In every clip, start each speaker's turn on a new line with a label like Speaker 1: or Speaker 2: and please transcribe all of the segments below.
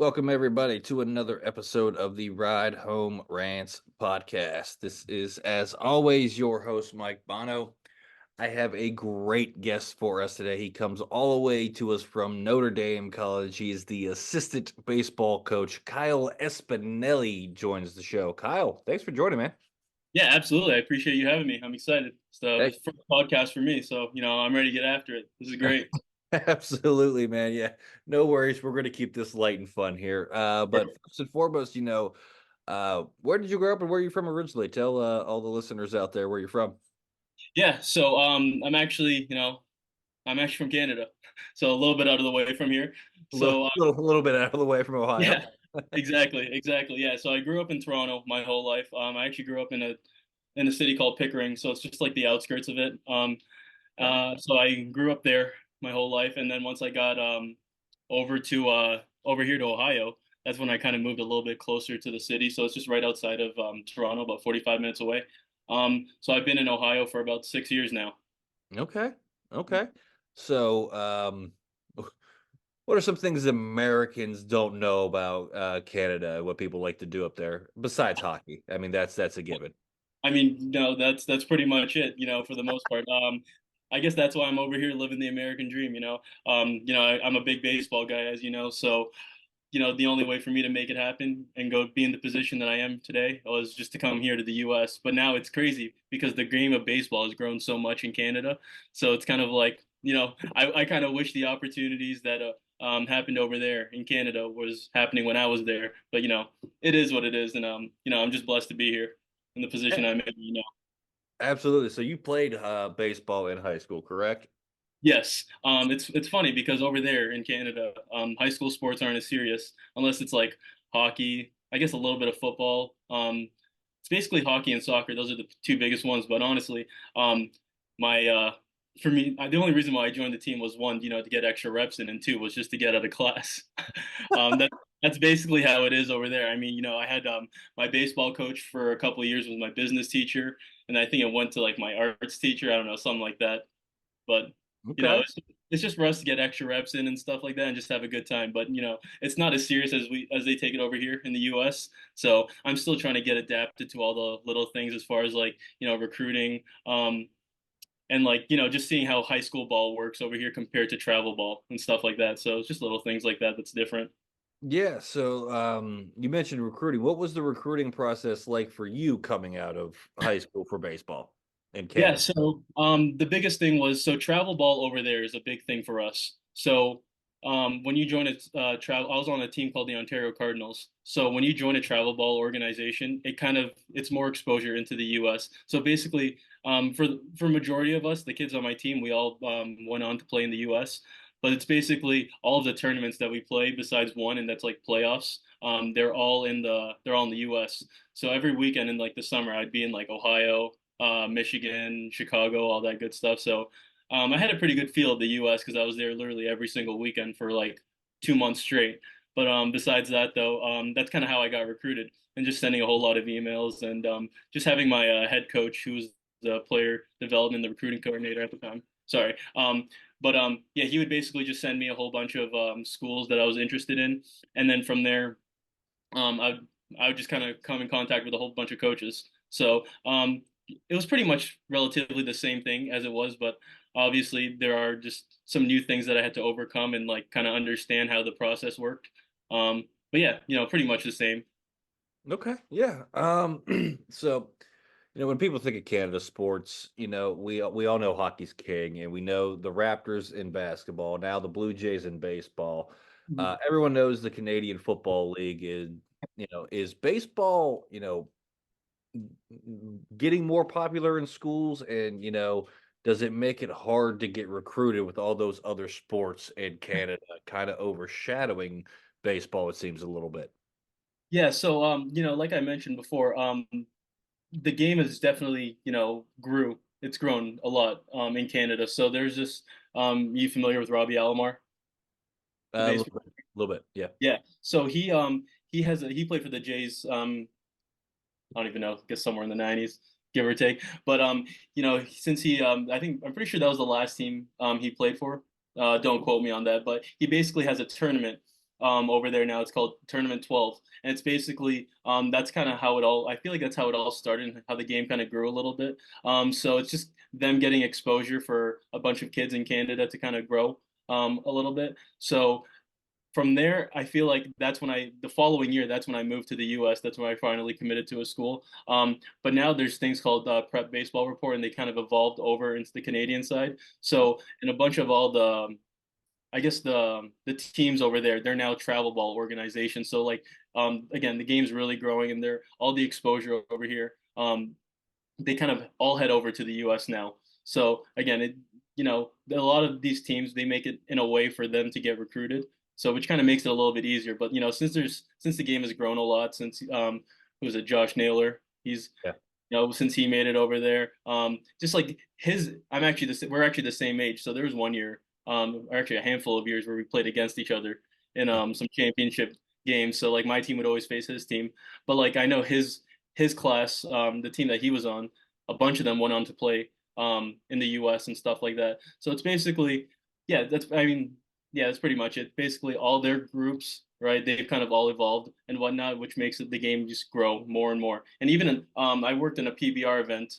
Speaker 1: welcome everybody to another episode of the Ride Home Rants podcast. This is, as always, your host, Mike Bono. I have a great guest for us today. He comes all the way to us from Notre Dame College. He is the assistant baseball coach. Kyle Espineli joins the show. Kyle, thanks for joining, man.
Speaker 2: Yeah, absolutely. I appreciate you having me. I'm excited. It's the
Speaker 1: Hey.
Speaker 2: first podcast for me, so I'm ready to get after it. This is great.
Speaker 1: Absolutely, man. Yeah, no worries. We're going to keep this light and fun here. But first and foremost, where did you grow up and where are you from originally? Tell all the listeners out there where you're from.
Speaker 2: Yeah, so I'm actually from Canada, so a little bit out of the way from here.
Speaker 1: A little,
Speaker 2: So
Speaker 1: little, little bit out of the way from Ohio.
Speaker 2: yeah, exactly. Yeah, so I grew up in Toronto my whole life. I actually grew up in a city called Pickering, so it's just like the outskirts of it.
Speaker 1: Okay.
Speaker 2: So I grew up there my whole life, and then once I got over here to Ohio, that's when I kind of moved a little bit closer to the city. So it's just right outside of Toronto, about 45 minutes away. So I've been in Ohio for about 6 years now.
Speaker 1: Okay. Okay. So, what are some things Americans don't know about Canada? What people like to do up there besides hockey? I mean, that's a given.
Speaker 2: I mean, no, that's pretty much it, for the most part. I guess that's why I'm over here living the American dream. I'm a big baseball guy, as you know, so the only way for me to make it happen and go be in the position that I am today was just to come here to the US. But now it's crazy because the game of baseball has grown so much in Canada. So it's kind of like, I kind of wish the opportunities that happened over there in Canada was happening when I was there. But, it is what it is. And, I'm just blessed to be here in the position I'm in.
Speaker 1: Absolutely. So you played baseball in high school, correct?
Speaker 2: Yes, it's funny because over there in Canada, high school sports aren't as serious unless it's like hockey. I guess a little bit of football. It's basically hockey and soccer. Those are the two biggest ones. But honestly, my for me, the only reason why I joined the team was one, to get extra reps in, and two was just to get out of class. That's basically how it is over there. I mean, I had my baseball coach for a couple of years was my business teacher, and I think it went to like my arts teacher. I don't know, something like that. But
Speaker 1: Okay.
Speaker 2: it's just for us to get extra reps in and stuff like that and just have a good time. But it's not as serious as they take it over here in the US. So I'm still trying to get adapted to all the little things as far as like, recruiting, and like, just seeing how high school ball works over here compared to travel ball and stuff like that. So it's just little things like that that's different.
Speaker 1: Yeah, so you mentioned recruiting. What was the recruiting process like for you coming out of high school for baseball in
Speaker 2: Yeah,
Speaker 1: Canada?
Speaker 2: so the biggest thing was so travel ball over there is a big thing for us. So when you join a travel, I was on a team called the Ontario Cardinals. So when you join a travel ball organization, it's more exposure into the U.S. So basically, for majority of us, the kids on my team, we all went on to play in the U.S. But it's basically all of the tournaments that we play, besides one, and that's like playoffs. They're all in the U.S. So every weekend in like the summer, I'd be in like Ohio, Michigan, Chicago, all that good stuff. So I had a pretty good feel of the U.S. because I was there literally every single weekend for like 2 months straight. But besides that, though, that's kind of how I got recruited, and just sending a whole lot of emails and just having my head coach, who was the player development, the recruiting coordinator at the time. Sorry. But yeah, he would basically just send me a whole bunch of schools that I was interested in, and then from there, um, I I would just kind of come in contact with a whole bunch of coaches. So it was pretty much relatively the same thing as it was, but obviously there are just some new things that I had to overcome and like kind of understand how the process worked. But yeah, pretty much the same.
Speaker 1: Okay, yeah. So when people think of Canada sports, we all know hockey's king, and we know the Raptors in basketball, now the Blue Jays in baseball. Everyone knows the Canadian Football League is baseball, getting more popular in schools, and does it make it hard to get recruited with all those other sports in Canada kind of overshadowing baseball, it seems a little bit.
Speaker 2: Yeah, so like I mentioned before, the game has definitely, it's grown a lot in Canada. So there's this you familiar with Robbie Alomar, the
Speaker 1: A
Speaker 2: baseball?
Speaker 1: little bit, yeah.
Speaker 2: Yeah. So he played for the Jays. I don't even know, I guess somewhere in the 90s, give or take. But since I'm pretty sure that was the last team he played for. Don't quote me on that, but he basically has a tournament over there now. It's called Tournament 12, and it's basically that's kind of how it all. I feel like that's how it all started and how the game kind of grew a little bit. So it's just them getting exposure for a bunch of kids in Canada to kind of grow a little bit. So from there, I feel like that's when the following year, that's when I moved to the US. That's when I finally committed to a school. But now there's things called Prep Baseball Report, and they kind of evolved over into the Canadian side. So, and a bunch of all I guess the teams over there, they're now travel ball organizations. So like, again, the game's really growing, and they're all the exposure over here. They kind of all head over to the US now. So again, a lot of these teams, they make it in a way for them to get recruited. So which kind of makes it a little bit easier. But since the game has grown a lot, since who was it, Josh Naylor? He's
Speaker 1: Yeah.
Speaker 2: since he made it over there. Just like we're actually the same age. So there was one year, or actually a handful of years where we played against each other in some championship games. So like my team would always face his team. But like I know his class, the team that he was on, a bunch of them went on to play in the US and stuff like that. So it's basically, yeah, yeah, that's pretty much it. Basically, all their groups, right? They've kind of all evolved and whatnot, which makes the game just grow more and more. And even I worked in a PBR event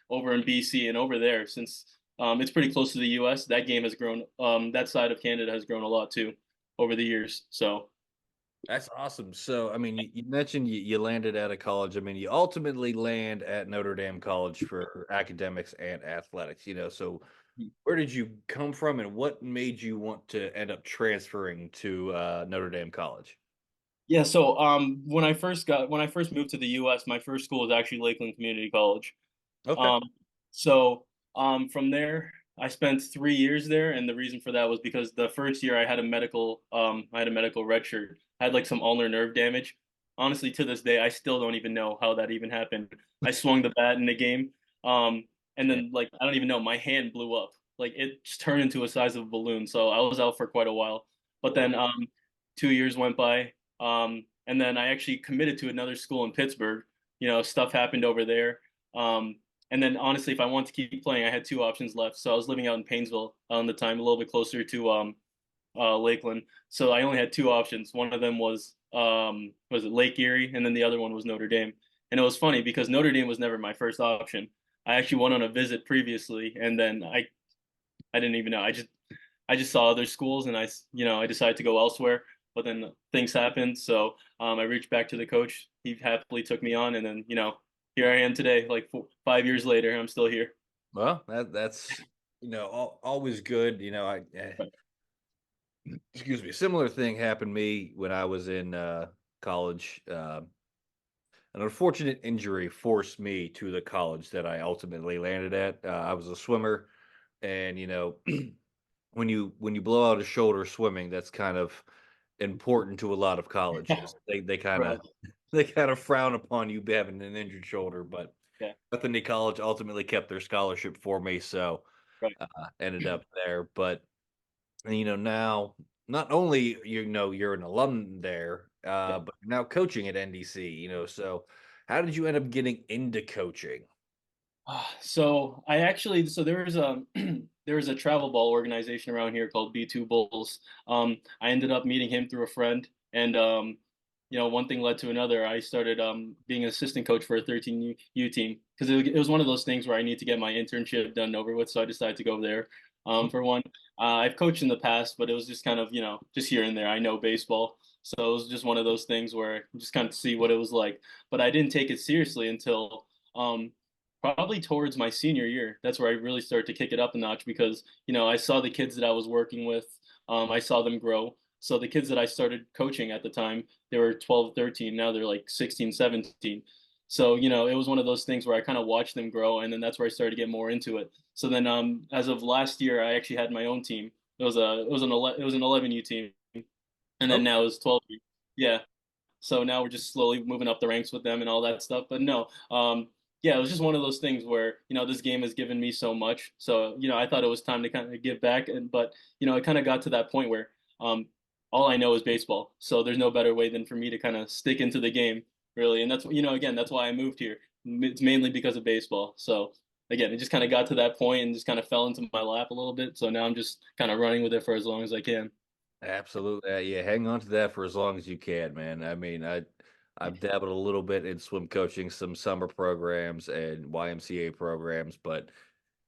Speaker 2: over in BC, and over there, since it's pretty close to the US, that game has grown. That side of Canada has grown a lot too over the years. So
Speaker 1: That's awesome. So, I mean, you mentioned you landed at a college. I mean, you ultimately land at Notre Dame College for academics and athletics, So, where did you come from and what made you want to end up transferring to Notre Dame College?
Speaker 2: yeah, so when I first moved to the US, my first school was actually Lakeland Community College.
Speaker 1: Okay.
Speaker 2: Um, so from there, I spent 3 years there, and the reason for that was because the first year I had a medical red shirt. I had like some ulnar nerve damage. Honestly, to this day, I still don't even know how that even happened. I swung the bat in the game, and
Speaker 1: Yeah.
Speaker 2: then like I don't even know, my hand blew up. Like it just turned into a size of a balloon. So I was out for quite a while. But then 2 years went by, and then I actually committed to another school in Pittsburgh. Stuff happened over there. Um, and then honestly, if I wanted to keep playing, I had two options left. So I was living out in Painesville on the time, a little bit closer to Lakeland. So I only had two options. One of them was it Lake Erie, and then the other one was Notre Dame. And it was funny because Notre Dame was never my first option. I actually went on a visit previously, and then I didn't even know. I just saw other schools, and I decided to go elsewhere. But then things happened, so I reached back to the coach. He happily took me on, and then here I am today, like 5 years later. I'm still here.
Speaker 1: Well, that's always good.
Speaker 2: But,
Speaker 1: Excuse me. Similar thing happened to me when I was in college. An unfortunate injury forced me to the college that I ultimately landed at. I was a swimmer, and when you blow out a shoulder swimming, that's kind of important to a lot of colleges. They kind
Speaker 2: right,
Speaker 1: of they kind of frown upon you having an injured shoulder, but
Speaker 2: yeah,
Speaker 1: Bethany College ultimately kept their scholarship for me, so
Speaker 2: right,
Speaker 1: ended up there. But now not only you're an alum there,
Speaker 2: yeah.
Speaker 1: but you're now coaching at NDC. So how did you end up getting into coaching?
Speaker 2: So there was a there was a travel ball organization around here called B2 Bulls. I ended up meeting him through a friend, and one thing led to another. I started being an assistant coach for a 13U team because it was one of those things where I need to get my internship done over with. So I decided to go there. For one, I've coached in the past, but it was just kind of just here and there. I know baseball, so it was just one of those things where just kind of see what it was like. But I didn't take it seriously until probably towards my senior year. That's where I really started to kick it up a notch because, I saw the kids that I was working with. I saw them grow. So the kids that I started coaching at the time, they were 12, 13. Now they're like 16, 17. So, it was one of those things where I kind of watched them grow, and then that's where I started to get more into it. So then, as of last year, I actually had my own team. It was an 11U team, and then
Speaker 1: Okay.
Speaker 2: now it's 12U. Yeah. So now we're just slowly moving up the ranks with them and all that stuff. But no, yeah, it was just one of those things where, this game has given me so much. So, I thought it was time to kind of give back. But, it kind of got to that point where um, all I know is baseball. So there's no better way than for me to kind of stick into the game, really. And that's, again, that's why I moved here. It's mainly because of baseball. So again, it just kind of got to that point and just kind of fell into my lap a little bit. So now I'm just kind of running with it for as long as I can.
Speaker 1: Absolutely. Yeah, hang on to that for as long as you can, man. I mean, I've dabbled a little bit in swim coaching, some summer programs and YMCA programs, but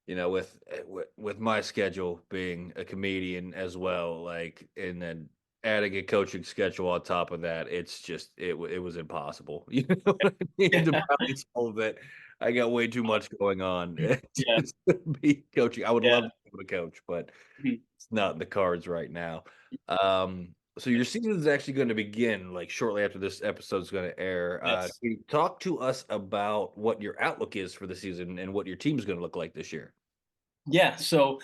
Speaker 1: with my schedule being a comedian as well, like, and then adding a coaching schedule on top of that, it's just it was impossible. You know what I mean? To
Speaker 2: Yeah,
Speaker 1: balance all of it, I got way too much going on
Speaker 2: yeah,
Speaker 1: to be coaching. I would
Speaker 2: yeah.
Speaker 1: love to be able to coach, but
Speaker 2: Mhm.
Speaker 1: it's not in the cards right now. So your season is actually going to begin like shortly after this episode is going to air.
Speaker 2: Yes.
Speaker 1: Can you talk to us about what your outlook is for the season and what your team's going to look like this year?
Speaker 2: Yeah, so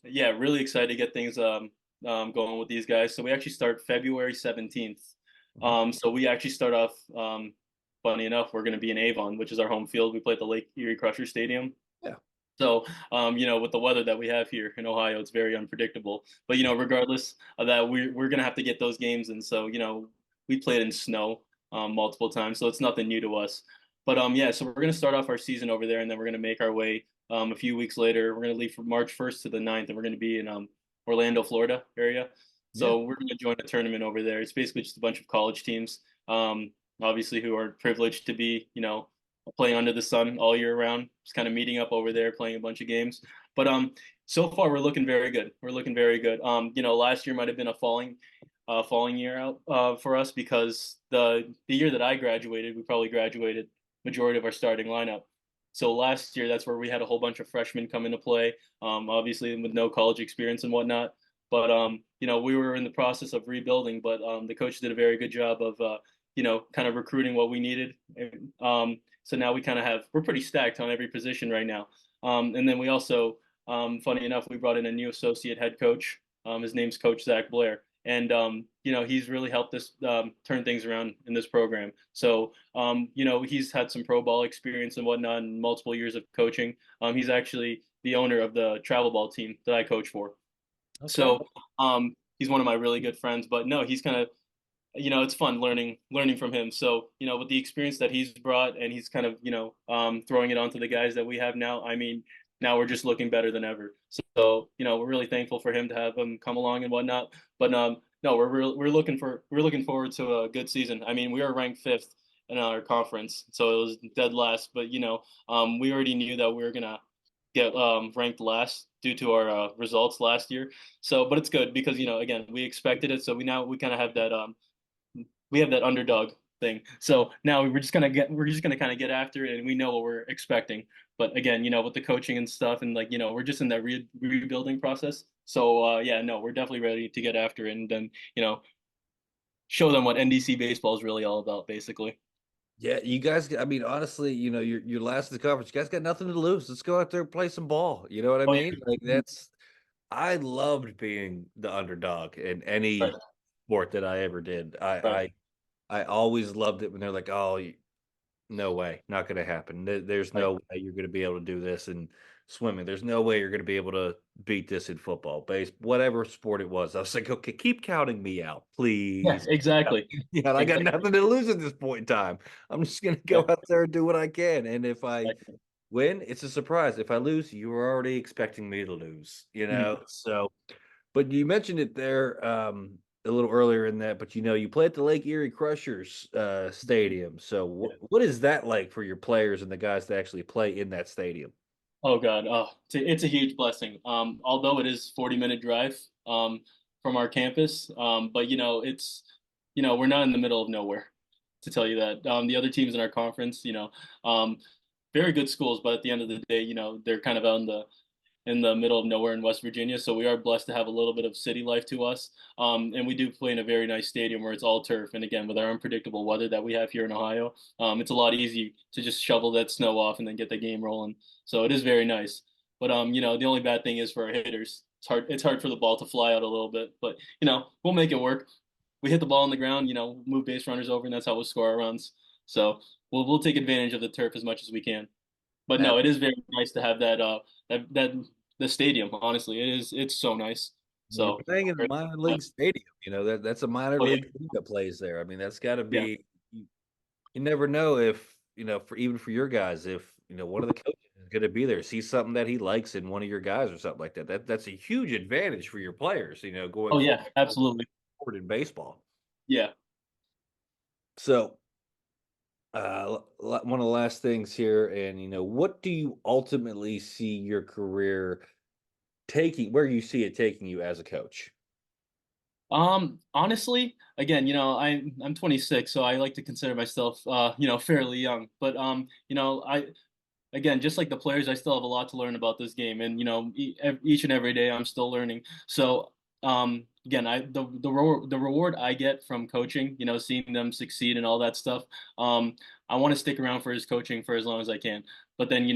Speaker 2: yeah, really excited to get things going with these guys. So we actually start February 17th.
Speaker 1: Mhm.
Speaker 2: So we actually start off funny enough, we're gonna be in Avon, which is our home field. We play at the Lake Erie Crusher Stadium.
Speaker 1: Yeah.
Speaker 2: So, with the weather that we have here in Ohio, it's very unpredictable. But regardless of that, we're gonna have to get those games, and so we played in snow multiple times, so it's nothing new to us. But yeah, so we're gonna start off our season over there, and then we're gonna make our way. A few weeks later, we're gonna leave from March 1st to the 9th, and we're gonna be in Orlando, Florida area.
Speaker 1: Yeah.
Speaker 2: So we're gonna join a tournament over there. It's basically just a bunch of college teams, obviously who are privileged to be playing under the sun all year round. Just kind of meeting up over there, playing a bunch of games. But so far we're looking very good. We're looking very good. Last year might have been a falling year out for us because the year that I graduated, we probably graduated majority of our starting lineup. So last year, that's where we had a whole bunch of freshmen come into play, obviously with no college experience and whatnot. But we were in the process of rebuilding, but the coach did a very good job of kind of recruiting what we needed. So now we're pretty stacked on every position right now. And then we also, funny enough, we brought in a new associate head coach. His name's Coach Zach Blair. And he's really helped us turn things around in this program. So he's had some pro ball experience and whatnot, and multiple years of coaching. He's actually the owner of the travel ball team that I coach for.
Speaker 1: Okay.
Speaker 2: So he's one of my really good friends. But no, he's kind of it's fun learning from him. So with the experience that he's brought, and he's kind of throwing it onto the guys that we have now. I mean, now we're just looking better than ever. So we're really thankful for him to have him come along and whatnot. But no, we're looking forward to a good season. I mean, we are ranked fifth in our conference, so it was dead last. But we already knew that we were gonna get ranked last due to our results last year. So, but it's good because again, we expected it. So we kind of have that underdog thing. So now we're just gonna kind of get after it, and we know what we're expecting. But again, with the coaching and stuff, and like we're just in that rebuilding process. So yeah, no, we're definitely ready to get after it, and then show them what NDC baseball is really all about, basically.
Speaker 1: Yeah, you guys, I mean, honestly, you're last in the conference. You guys got nothing to lose. Let's go out there and play some ball. You know what I
Speaker 2: Oh
Speaker 1: mean? Like
Speaker 2: yeah,
Speaker 1: I loved being the underdog in
Speaker 2: right,
Speaker 1: any sport that I ever did.
Speaker 2: right,
Speaker 1: I always loved it when they're like, "Oh, no way, not going to happen. There's
Speaker 2: right.
Speaker 1: no way you're going to be able to do this in swimming. There's no way you're going to be able to beat this in football, base, whatever sport it was." I was like, "Okay, keep counting me out,
Speaker 2: Yeah,
Speaker 1: please."
Speaker 2: exactly,
Speaker 1: Yeah, I got
Speaker 2: exactly.
Speaker 1: nothing to lose at this point in time. I'm just going to
Speaker 2: Yeah,
Speaker 1: go out there and do what I can, and if I
Speaker 2: exactly.
Speaker 1: win, it's a surprise. If I lose, you were already expecting me to lose,
Speaker 2: Mhm.
Speaker 1: So, but you mentioned it there a little earlier in that, but you play at the Lake Erie Crushers stadium. So
Speaker 2: Yeah.
Speaker 1: what is that like for your players and the guys that actually play in that stadium?
Speaker 2: Oh God, it's a huge blessing. Although it is 40-minute drive from our campus, but it's we're not in the middle of nowhere, to tell you that. The other teams in our conference, um, very good schools, but at the end of the day, they're kind of out in the middle of nowhere in West Virginia. So we are blessed to have a little bit of city life to us. And we do play in a very nice stadium where it's all turf. And again, with our unpredictable weather that we have here in Ohio, it's a lot easier to just shovel that snow off and then get the game rolling. So it is very nice. But the only bad thing is for our hitters. It's hard for the ball to fly out a little bit, but we'll make it work. We hit the ball on the ground, move base runners over, and that's how we'll score our runs. So we'll take advantage of the turf as much as we can. But
Speaker 1: Uh,
Speaker 2: no, it is very nice to have that the stadium. Honestly, it's so nice.
Speaker 1: You're
Speaker 2: So
Speaker 1: playing in a minor league stadium. That's a minor
Speaker 2: oh yeah,
Speaker 1: league team that plays there. I mean, that's got to
Speaker 2: yeah,
Speaker 1: be. You never know if for even for your guys if one of the coaches going to be there, see something that he likes in one of your guys or something like that. That's a huge advantage for your players, going
Speaker 2: Oh
Speaker 1: forward
Speaker 2: yeah, absolutely.
Speaker 1: in baseball.
Speaker 2: Yeah.
Speaker 1: So, one of the last things here, and what do you ultimately see your career taking? Where you see it taking you as a coach?
Speaker 2: Honestly, again, I'm 26, so I like to consider myself, fairly young. But again, just like the players, I still have a lot to learn about this game, and each and every day I'm still learning. So, again, the reward I get from coaching, seeing them succeed and all that stuff, I want to stick around for his coaching for as long as I can. But then,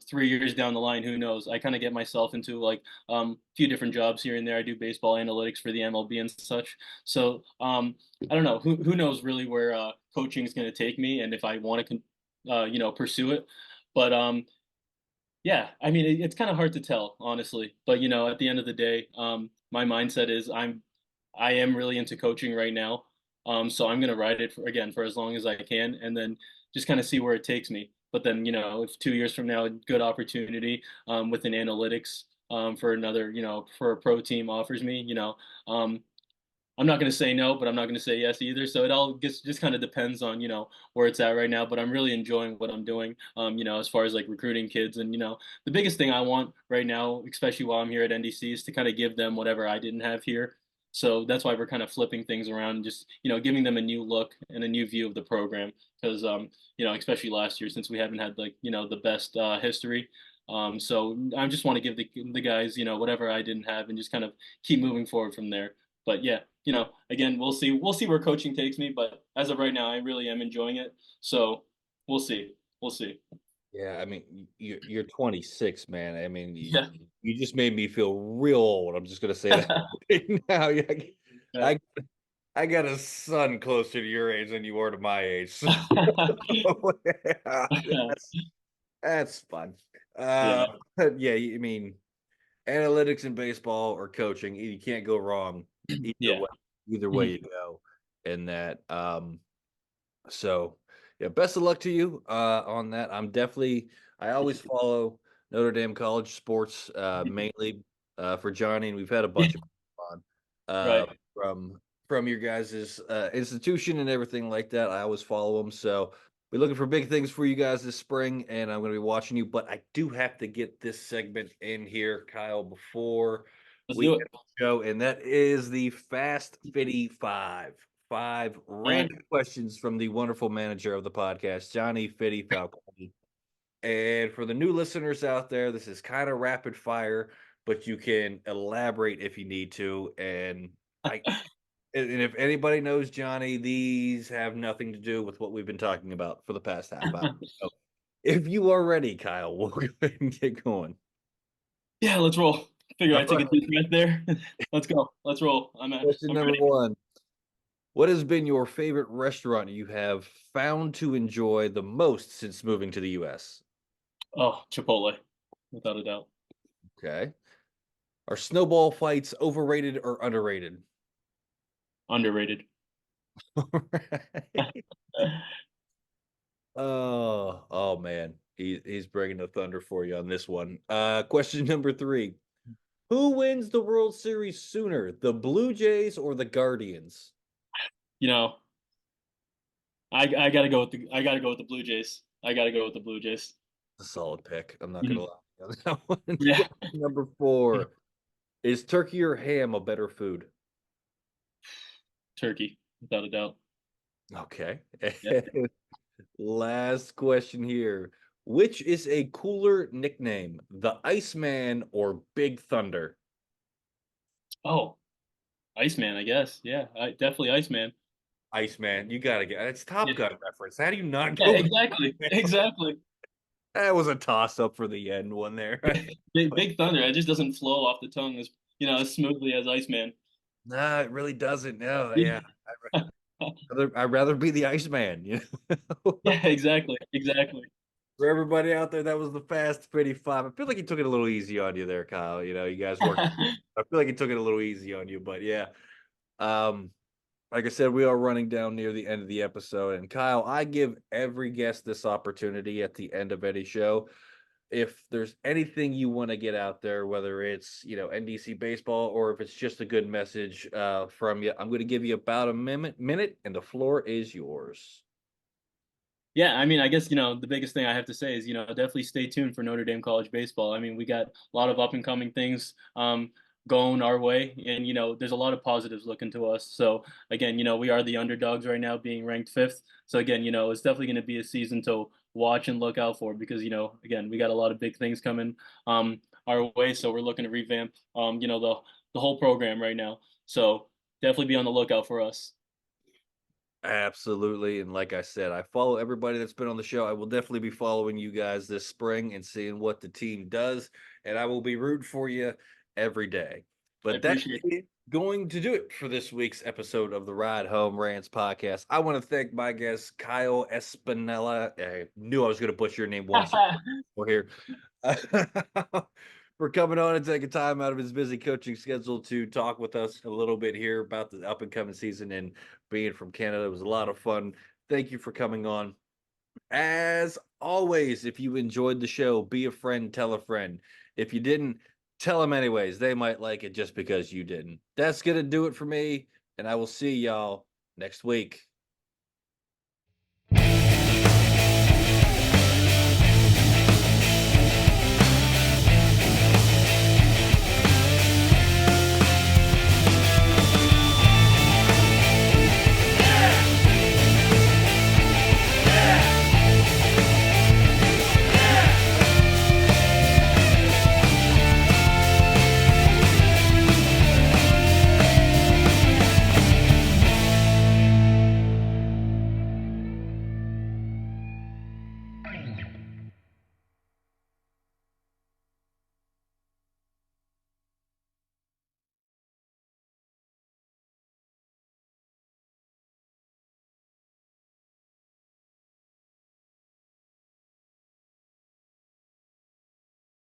Speaker 2: 3 years down the line, who knows? I kind of get myself into like a few different jobs here and there. I do baseball analytics for the MLB and such. So, I don't know. Who knows really where coaching is going to take me, and if I want to, pursue it. But yeah, I mean, it's kind of hard to tell, honestly. But at the end of the day, my mindset is I am really into coaching right now. So I'm gonna ride it for as long as I can, and then just kind of see where it takes me. But then, if 2 years from now, a good opportunity within analytics for another, for a pro team offers me, I'm not going to say no, but I'm not going to say yes either. So it all just kind of depends on, where it's at right now. But I'm really enjoying what I'm doing, as far as like recruiting kids. And, the biggest thing I want right now, especially while I'm here at NDC, is to kind of give them whatever I didn't have here. So that's why we're kind of flipping things around, just, giving them a new look and a new view of the program. Because, especially last year, since we haven't had like, the best history. So I just want to give the guys, whatever I didn't have and just kind of keep moving forward from there. But yeah, again, we'll see. We'll see where coaching takes me. But as of right now, I really am enjoying it. So we'll see. We'll see.
Speaker 1: Yeah, I mean, you're 26, man. I mean,
Speaker 2: Yeah.
Speaker 1: you just made me feel real old. I'm just gonna say that right now. Yeah,
Speaker 2: Yeah.
Speaker 1: I I got a son closer to your age than you are to my age. So yeah, that's fun. Uh,
Speaker 2: Yeah.
Speaker 1: yeah, I mean, analytics in baseball or coaching, you can't go wrong either
Speaker 2: Yeah.
Speaker 1: way. Either way
Speaker 2: Mhm.
Speaker 1: you go in that. So, yeah, best of luck to you on that. I always follow Notre Dame College sports mainly for Johnny, and we've had a bunch of people on
Speaker 2: Right.
Speaker 1: from your guys' institution and everything like that. I always follow them. So, we're looking for big things for you guys this spring, and I'm going to be watching you. But I do have to get this segment in here, Kyle, before
Speaker 2: Let's
Speaker 1: we
Speaker 2: do
Speaker 1: end
Speaker 2: it.
Speaker 1: the show, and that is the Fast Fitty Five. Five
Speaker 2: All right.
Speaker 1: random questions from the wonderful manager of the podcast, Johnny Fitty Falcone. And for the new listeners out there, this is kind of rapid fire, but you can elaborate if you need to. I and if anybody knows Johnny, these have nothing to do with what we've been talking about for the past half hour. So if you are ready, Kyle, we'll go ahead and get going.
Speaker 2: Yeah. Let's roll. Figure
Speaker 1: All
Speaker 2: I take a
Speaker 1: right.
Speaker 2: deep breath there. Let's go. Let's roll.
Speaker 1: Question
Speaker 2: I'm
Speaker 1: number
Speaker 2: ready.
Speaker 1: one. What has been your favorite restaurant you have found to enjoy the most since moving to the US?
Speaker 2: Oh, Chipotle, without a doubt.
Speaker 1: Okay. Are snowball fights overrated or underrated?
Speaker 2: Underrated.
Speaker 1: Alright. Oh man. He's bringing the thunder for you on this one. Question number three. Who wins the World Series sooner, the Blue Jays or the Guardians?
Speaker 2: You know, I gotta go with the Blue Jays. I gotta go with the Blue Jays.
Speaker 1: A solid pick. I'm not gonna
Speaker 2: Mhm.
Speaker 1: lie on that one.
Speaker 2: Yeah.
Speaker 1: Question number four. Is turkey or ham a better food?
Speaker 2: Turkey, without a doubt.
Speaker 1: Okay.
Speaker 2: Yeah.
Speaker 1: Last question here. Which is a cooler nickname, the Iceman or Big Thunder?
Speaker 2: Oh, Iceman, I guess. Yeah, definitely Iceman.
Speaker 1: Iceman, you gotta get it's Top
Speaker 2: Yeah.
Speaker 1: Gun reference. How do you not
Speaker 2: Yeah,
Speaker 1: go with
Speaker 2: exactly.
Speaker 1: that?
Speaker 2: Exactly.
Speaker 1: That was a toss up for the end one there.
Speaker 2: Big Thunder. It just doesn't flow off the tongue as smoothly as Iceman.
Speaker 1: No, it really doesn't. No,
Speaker 2: Yeah.
Speaker 1: yeah. I'd rather be the Iceman.
Speaker 2: Yeah, exactly. Exactly.
Speaker 1: For everybody out there, that was the Fast 55. I feel like he took it a little easy on you there, Kyle. You guys worked. I feel like he took it a little easy on you, but yeah. Um, like I said, we are running down near the end of the episode. And Kyle, I give every guest this opportunity at the end of any show. if there's anything you want to get out there, whether it's NDC baseball or if it's just a good message from you, I'm going to give you about a minute, and the floor is yours.
Speaker 2: Yeah, I mean, I guess, the biggest thing I have to say is, definitely stay tuned for Notre Dame College baseball. I mean, we got a lot of up and coming things going our way, and, there's a lot of positives looking to us. So, again, we are the underdogs right now, being ranked fifth. So, again, it's definitely going to be a season to watch and look out for because, again, we got a lot of big things coming our way. So, we're looking to revamp, the whole program right now. So, definitely be on the lookout for us.
Speaker 1: Absolutely. And like I said, I follow everybody that's been on the show. I will definitely be following you guys this spring and seeing what the team does. And I will be rooting for you every day.
Speaker 2: I
Speaker 1: But that
Speaker 2: appreciate it.
Speaker 1: is going to do it for this week's episode of the Ride Home Rants podcast. I want to thank my guest, Kyle Espinella. I knew I was going to butcher your name once. We're here. For coming on and taking time out of his busy coaching schedule to talk with us a little bit here about the up and coming season and being from Canada. It was a lot of fun. Thank you for coming on. As always, if you enjoyed the show, be a friend, tell a friend. If you didn't, tell them anyways. They might like it just because you didn't. That's going to do it for me, and I will see y'all next week.